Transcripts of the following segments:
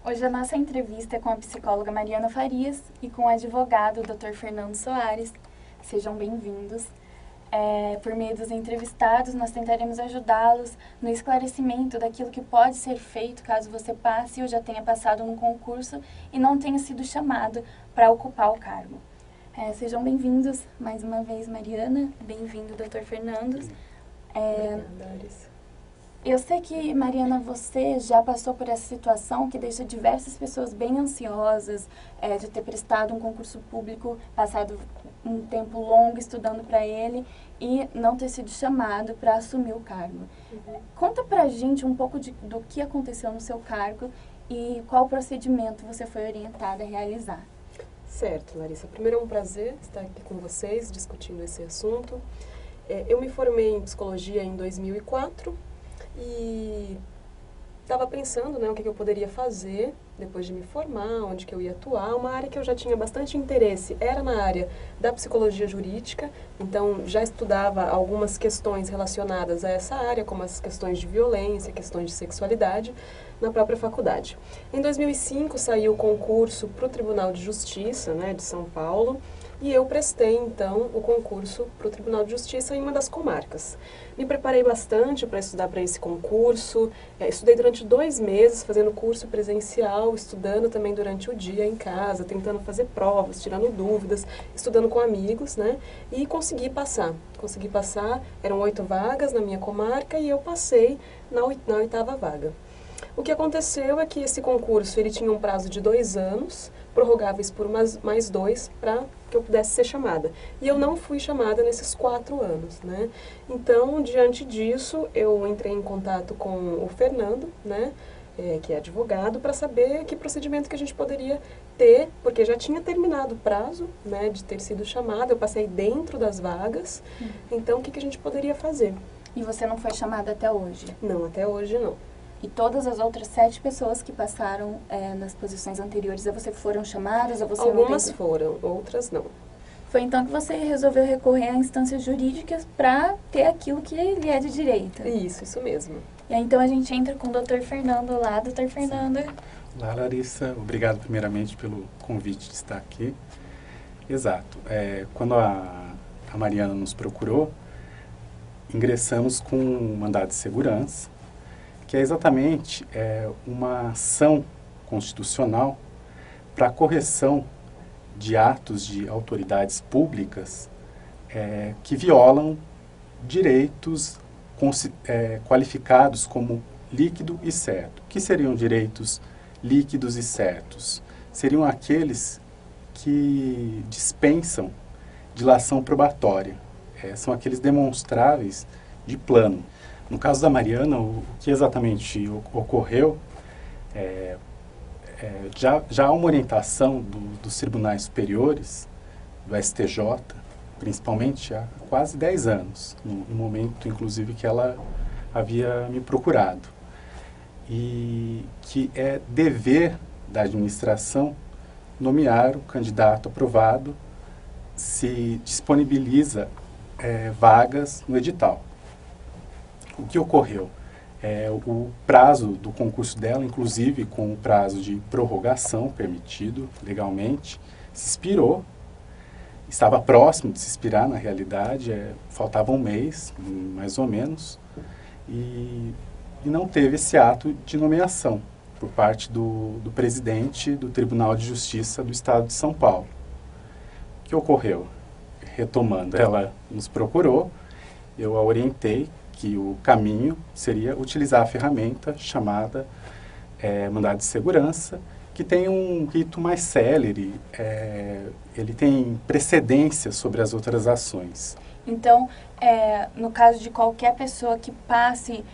Hoje a nossa entrevista é com a psicóloga Mariana Farias e com o advogado Dr. Fernando Soares. Sejam bem-vindos. Por meio dos entrevistados, nós tentaremos ajudá-los no esclarecimento daquilo que pode ser feito caso você passe ou já tenha passado num concurso e não tenha sido chamado para ocupar o cargo. Sejam bem-vindos mais uma vez, Mariana. Bem-vindo, Dr. Fernando. Obrigada, Larissa. Eu sei que, Mariana, você já passou por essa situação que deixa diversas pessoas bem ansiosas de ter prestado um concurso público, passado um tempo longo estudando para ele e não ter sido chamado para assumir o cargo. Conta pra gente um pouco do que aconteceu no seu cargo e qual procedimento você foi orientada a realizar. Certo, Larissa. Primeiro é um prazer estar aqui com vocês, discutindo esse assunto. Eu me formei em psicologia em 2004 e estava pensando, o que eu poderia fazer depois de me formar, onde que eu ia atuar. Uma área que eu já tinha bastante interesse era na área da psicologia jurídica, então já estudava algumas questões relacionadas a essa área, como as questões de violência, questões de sexualidade, na própria faculdade. Em 2005 saiu o concurso para o Tribunal de Justiça, de São Paulo, e eu prestei, então, o concurso para o Tribunal de Justiça em uma das comarcas. Me preparei bastante para estudar para esse concurso, estudei durante 2 meses, fazendo curso presencial, estudando também durante o dia em casa, tentando fazer provas, tirando dúvidas, estudando com amigos, e consegui passar. Eram 8 vagas na minha comarca e eu passei na 8ª vaga. O que aconteceu é que esse concurso ele tinha um prazo de 2 anos, prorrogáveis por mais 2, para que eu pudesse ser chamada. E eu não fui chamada nesses 4 anos, Então, diante disso, eu entrei em contato com o Fernando, que é advogado, para saber que procedimento que a gente poderia ter, porque já tinha terminado o prazo, de ter sido chamada, eu passei dentro das vagas, então o que a gente poderia fazer? E você não foi chamada até hoje? Não, até hoje não. E todas as outras 7 pessoas que passaram nas posições anteriores, você foram chamadas? Ou você Algumas foram, outras não. Foi então que você resolveu recorrer a instâncias jurídicas para ter aquilo que lhe é de direito? Isso mesmo. E aí, então a gente entra com o Dr. Fernando lá. Dr. Fernando. Olá, Larissa. Obrigado primeiramente pelo convite de estar aqui. Exato. Quando a Mariana nos procurou, ingressamos com um mandado de segurança, que é exatamente uma ação constitucional para a correção de atos de autoridades públicas que violam direitos qualificados como líquido e certo. O que seriam direitos líquidos e certos? Seriam aqueles que dispensam dilação probatória. São aqueles demonstráveis de plano. No caso da Mariana, o que exatamente ocorreu, já há uma orientação dos tribunais superiores, do STJ, principalmente há quase 10 anos, no momento, inclusive, que ela havia me procurado. E que é dever da administração nomear o candidato aprovado se disponibiliza vagas no edital. O que ocorreu? O prazo do concurso dela, inclusive com o prazo de prorrogação permitido legalmente, se expirou. Estava próximo de se expirar, na realidade, faltava 1 mês, mais ou menos, e não teve esse ato de nomeação por parte do presidente do Tribunal de Justiça do Estado de São Paulo. O que ocorreu? Retomando, ela nos procurou, eu a orientei que o caminho seria utilizar a ferramenta chamada mandado de segurança, que tem um rito mais célere, ele tem precedência sobre as outras ações. Então, no caso de qualquer pessoa que passe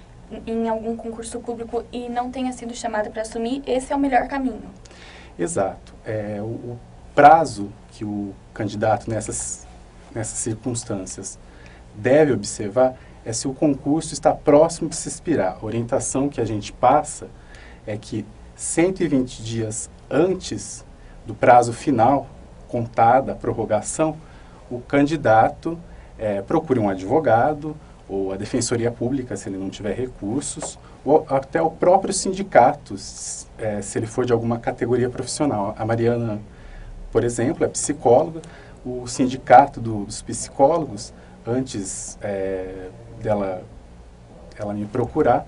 em algum concurso público e não tenha sido chamada para assumir, esse é o melhor caminho? Exato. O prazo que o candidato nessas circunstâncias deve observar é se o concurso está próximo de se expirar. A orientação que a gente passa é que 120 dias antes do prazo final, contada a prorrogação, o candidato procure um advogado ou a Defensoria Pública, se ele não tiver recursos, ou até o próprio sindicato, se ele for de alguma categoria profissional. A Mariana, por exemplo, é psicóloga. O sindicato dos psicólogos, antes ela me procurar,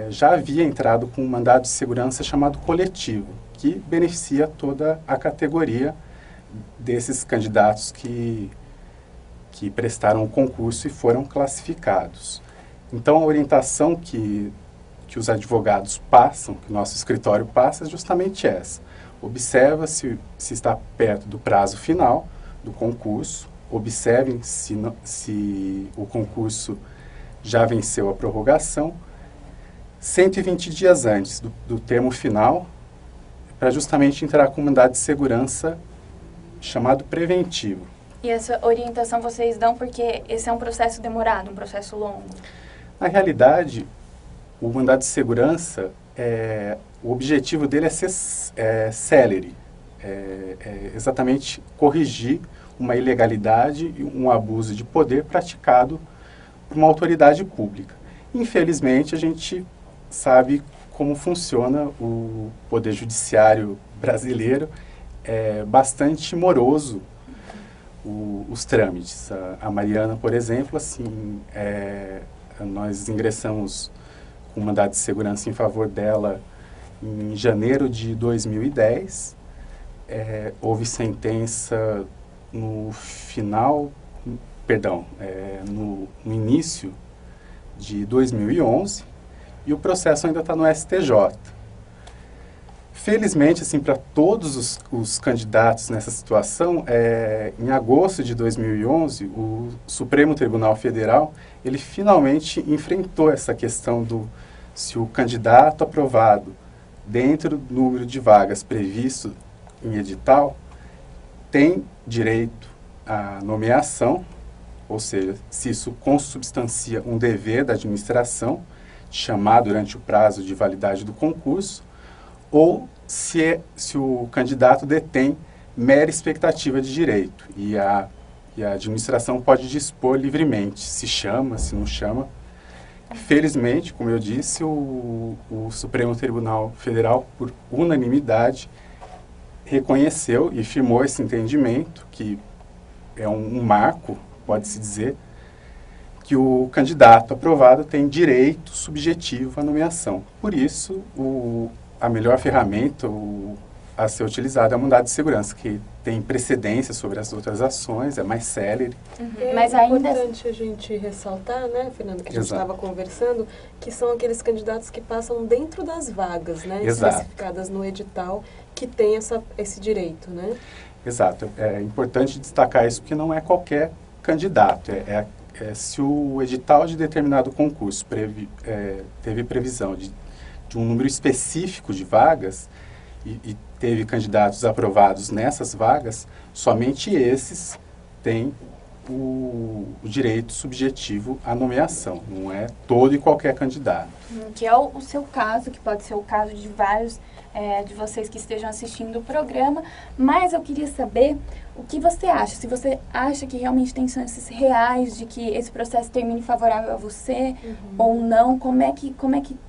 já havia entrado com um mandado de segurança chamado coletivo, que beneficia toda a categoria desses candidatos que prestaram o concurso e foram classificados. Então, a orientação que os advogados passam, que o nosso escritório passa, é justamente essa. Observa se está perto do prazo final do concurso, observem se o concurso já venceu a prorrogação, 120 dias antes do termo final, para justamente entrar com mandado de segurança chamado preventivo. E essa orientação vocês dão porque esse é um processo demorado, um processo longo? Na realidade, o mandado de segurança, o objetivo dele é ser célere, exatamente corrigir uma ilegalidade e um abuso de poder praticado por uma autoridade pública. Infelizmente, a gente sabe como funciona o poder judiciário brasileiro, é bastante moroso os trâmites. A Mariana, por exemplo, assim, nós ingressamos com mandado de segurança em favor dela em janeiro de 2010. Houve sentença no final, perdão, no início de 2011, e o processo ainda está no STJ. Felizmente, assim, para todos os candidatos nessa situação, em agosto de 2011, o Supremo Tribunal Federal, ele finalmente enfrentou essa questão se o candidato aprovado dentro do número de vagas previsto em edital tem direito à nomeação, ou seja, se isso consubstancia um dever da administração de chamar durante o prazo de validade do concurso, ou se o candidato detém mera expectativa de direito e a administração pode dispor livremente, se chama, se não chama. Felizmente, como eu disse, o Supremo Tribunal Federal, por unanimidade, reconheceu e firmou esse entendimento, que é um marco, pode-se dizer, que o candidato aprovado tem direito subjetivo à nomeação. Por isso, a melhor ferramenta a ser utilizada é o mandado de segurança, que tem precedência sobre as outras ações, é mais célere. Mas ainda é importante a gente ressaltar, né, Fernando, que a gente estava conversando, que são aqueles candidatos que passam dentro das vagas, né, especificadas no edital, que tem esse direito, né? Exato. É importante destacar isso, porque não é qualquer candidato. Se o edital de determinado concurso teve previsão de um número específico de vagas e teve candidatos aprovados nessas vagas, somente esses têm o direito subjetivo à nomeação, não é todo e qualquer candidato. Que é o seu caso, que pode ser o caso de vários de vocês que estejam assistindo o programa, mas eu queria saber o que você acha, se você acha que realmente tem chances reais de que esse processo termine favorável a você ou não, como é que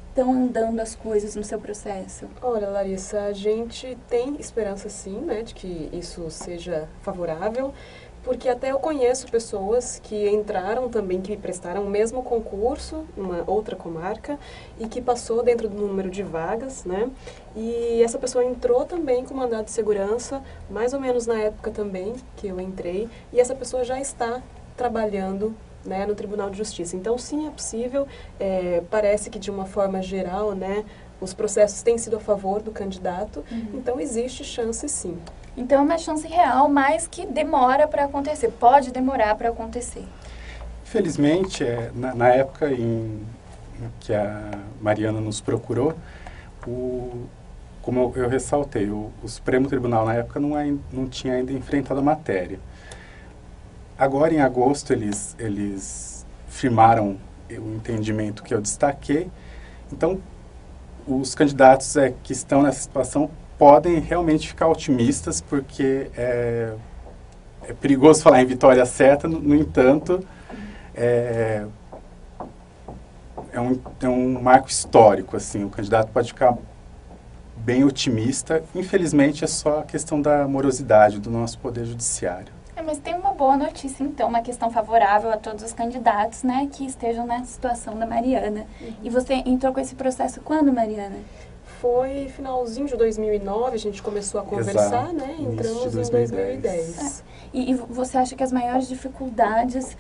estão andando as coisas no seu processo? Olha, Larissa, a gente tem esperança sim, né, de que isso seja favorável, porque até eu conheço pessoas que entraram também, que prestaram o mesmo concurso, numa outra comarca, e que passou dentro do número de vagas, né, e essa pessoa entrou também com mandado de segurança, mais ou menos na época também que eu entrei, e essa pessoa já está trabalhando, né, no Tribunal de Justiça. Então, sim, é possível. Parece que, de uma forma geral, né, os processos têm sido a favor do candidato, então existe chance, sim. Então, é uma chance real, mas que demora para acontecer, pode demorar para acontecer. Felizmente, na época em que a Mariana nos procurou, como eu ressaltei, o Supremo Tribunal, na época, não tinha ainda enfrentado a matéria. Agora, em agosto, eles firmaram o entendimento que eu destaquei. Então, os candidatos que estão nessa situação podem realmente ficar otimistas, porque é perigoso falar em vitória certa, no entanto, é um marco histórico, assim, o candidato pode ficar bem otimista. Infelizmente, é só a questão da morosidade do nosso Poder Judiciário. Mas tem uma boa notícia, então, uma questão favorável a todos os candidatos, né, que estejam na situação da Mariana. E você entrou com esse processo quando, Mariana? Foi finalzinho de 2009, a gente começou a conversar, Exato. né? Entramos em 2010. E você acha que as maiores dificuldades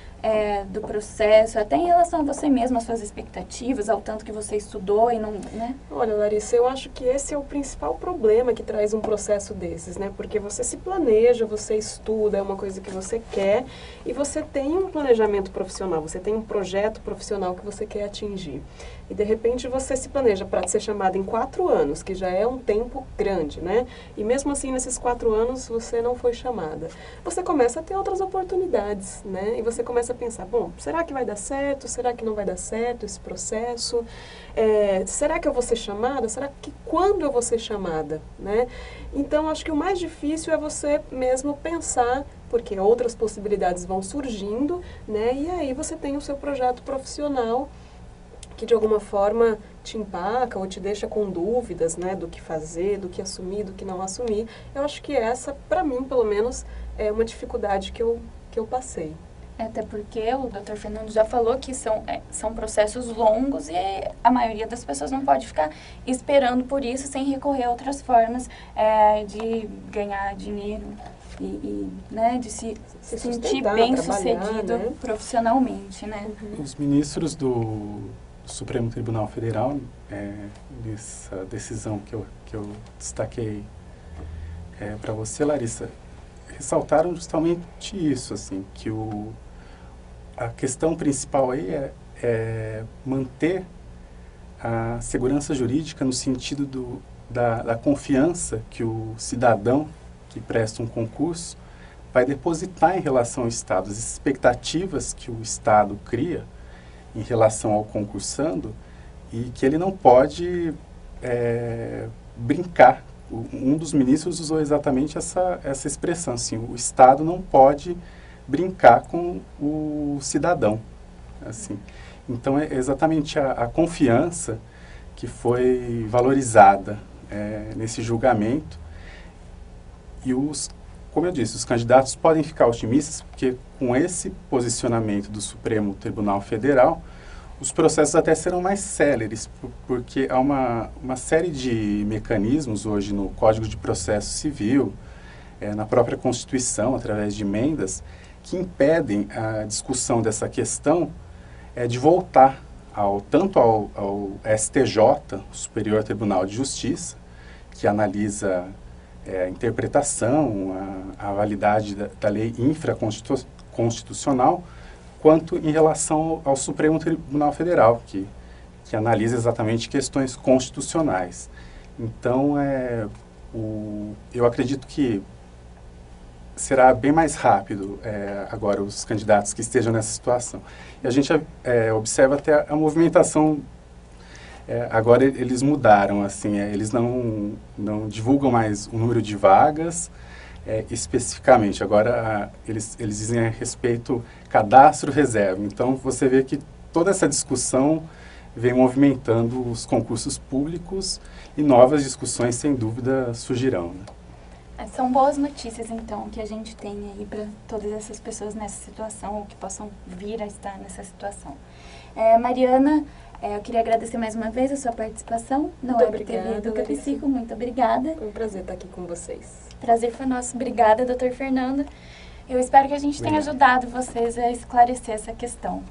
do processo, até em relação a você mesma, às suas expectativas, ao tanto que você estudou e não, né? Olha, Larissa, eu acho que esse é o principal problema que traz um processo desses, né? Porque você se planeja, você estuda, é uma coisa que você quer e você tem um planejamento profissional, você tem um projeto profissional que você quer atingir. E, de repente, você se planeja para ser chamada em 4 anos, que já é um tempo grande, né? E, mesmo assim, nesses 4 anos, você não foi chamada. Você começa a ter outras oportunidades, né? E você começa a pensar, bom, será que vai dar certo? Será que não vai dar certo esse processo? Será que eu vou ser chamada? Será que quando eu vou ser chamada, né? Então, acho que o mais difícil é você mesmo pensar, porque outras possibilidades vão surgindo, né? E aí você tem o seu projeto profissional que de alguma forma te empaca ou te deixa com dúvidas, né, do que fazer, do que assumir, do que não assumir. Eu acho que essa, para mim, pelo menos, é uma dificuldade que eu passei. Até porque o Dr. Fernando já falou que são processos longos e a maioria das pessoas não pode ficar esperando por isso sem recorrer a outras formas de ganhar dinheiro né, de se sentir bem-sucedido, né, profissionalmente, né? Os ministros do Supremo Tribunal Federal, nessa decisão que eu destaquei para você, Larissa, ressaltaram justamente isso, assim, que a questão principal aí é manter a segurança jurídica no sentido da confiança que o cidadão que presta um concurso vai depositar em relação ao Estado, as expectativas que o Estado cria em relação ao concursando e que ele não pode brincar. Um dos ministros usou exatamente essa expressão, assim, o Estado não pode brincar com o cidadão. Assim. Então, é exatamente a confiança que foi valorizada nesse julgamento e como eu disse, os candidatos podem ficar otimistas porque com esse posicionamento do Supremo Tribunal Federal, os processos até serão mais céleres, porque há uma série de mecanismos hoje no Código de Processo Civil, na própria Constituição, através de emendas, que impedem a discussão dessa questão de voltar tanto ao STJ, o Superior Tribunal de Justiça, que analisa a interpretação, a validade da lei infraconstitucional, quanto em relação ao Supremo Tribunal Federal, que analisa exatamente questões constitucionais. Então, eu acredito que será bem mais rápido agora os candidatos que estejam nessa situação. E a gente observa até a movimentação. Agora eles mudaram, assim, eles não divulgam mais o número de vagas especificamente. Agora eles dizem a respeito cadastro reserva. Então você vê que toda essa discussão vem movimentando os concursos públicos e novas discussões sem dúvida surgirão, né? São boas notícias, então, que a gente tem aí para todas essas pessoas nessa situação ou que possam vir a estar nessa situação. Mariana, eu queria agradecer mais uma vez a sua participação na Web TV Educa Psico. Muito obrigada. Foi um prazer estar aqui com vocês. Prazer foi nosso. Obrigada, Dr. Fernando. Eu espero que a gente tenha ajudado vocês a esclarecer essa questão.